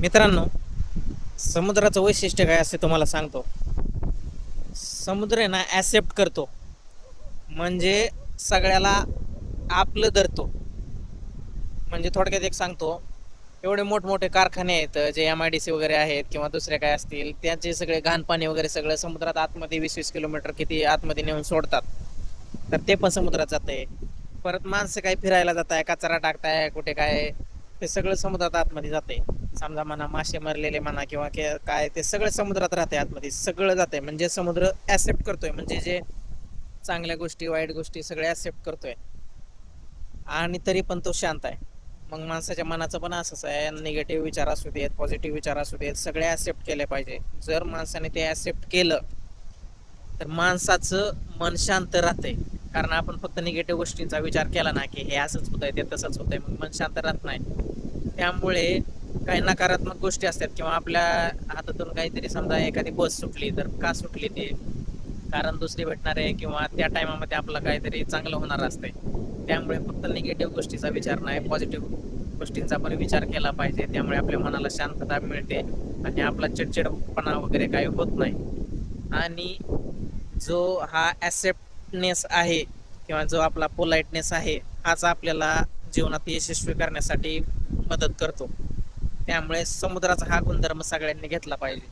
मित्रांनो, समुद्राचं वैशिष्ट्य काय असते तुम्हाला सांगतो. समुद्र आहे ना ॲक्सेप्ट करतो, म्हणजे सगळ्याला आपलं धरतो. म्हणजे थोडक्यात एक सांगतो, एवढे मोठमोठे कारखाने आहेत जे MIDC वगैरे आहेत किंवा दुसरे काय असतील, त्यांचे सगळे घाण पाणी वगैरे सगळं समुद्रात आतमध्ये 20-20 किलोमीटर किती आतमध्ये नेऊन सोडतात. तर ते पण समुद्रात जाते. परत माणसं काही फिरायला जात आहे, कचरा टाकताय कुठे काय, ते सगळं समुद्रात आतमध्ये जाते. समजा म्हणा मासे मरलेले म्हणा किंवा काय, ते सगळं समुद्रात राहते, आतमध्ये सगळं जाते. म्हणजे समुद्र ऍक्सेप्ट करतोय, म्हणजे जे चांगल्या गोष्टी वाईट गोष्टी सगळे ऍक्सेप्ट करतोय. आणि तरी पण तो शांत आहे. मग माणसाच्या मनाचं पण असंच आहे, निगेटिव्ह विचार असू देत पॉझिटिव्ह विचार असू देत सगळे ऍक्सेप्ट केले पाहिजे. जर माणसाने ते ऍक्सेप्ट केलं तर माणसाचं मन शांत राहते. कारण आपण फक्त निगेटिव्ह गोष्टींचा विचार केला ना की हे असंच होतंय ते तसंच होतंय, मग मन शांत राहत नाही. त्यामुळे काही नकारात्मक गोष्टी असतात किंवा आपल्या हातातून काहीतरी समजा एखादी बस सुटली तर का सुटली ते कारण दुसरी भेटणार आहे किंवा त्या टायमामध्ये आपलं काहीतरी चांगलं होणार असते. त्यामुळे फक्त निगेटिव्ह गोष्टीचा विचार नाही, पॉझिटिव्ह गोष्टींचा पण विचार केला पाहिजे. त्यामुळे आपल्या मनाला शांतता मिळते आणि आपला चिडचिडपणा वगैरे काही होत नाही. आणि जो हा ॲक्सेप्टनेस आहे किंवा जो आपला पोलाइटनेस आहे, हाच आपल्याला जीवनात यशस्वी करण्यासाठी मदत करतो. त्यामुळे समुद्राचा हा गुणधर्म सगळ्यांनी घेतला पाहिजे.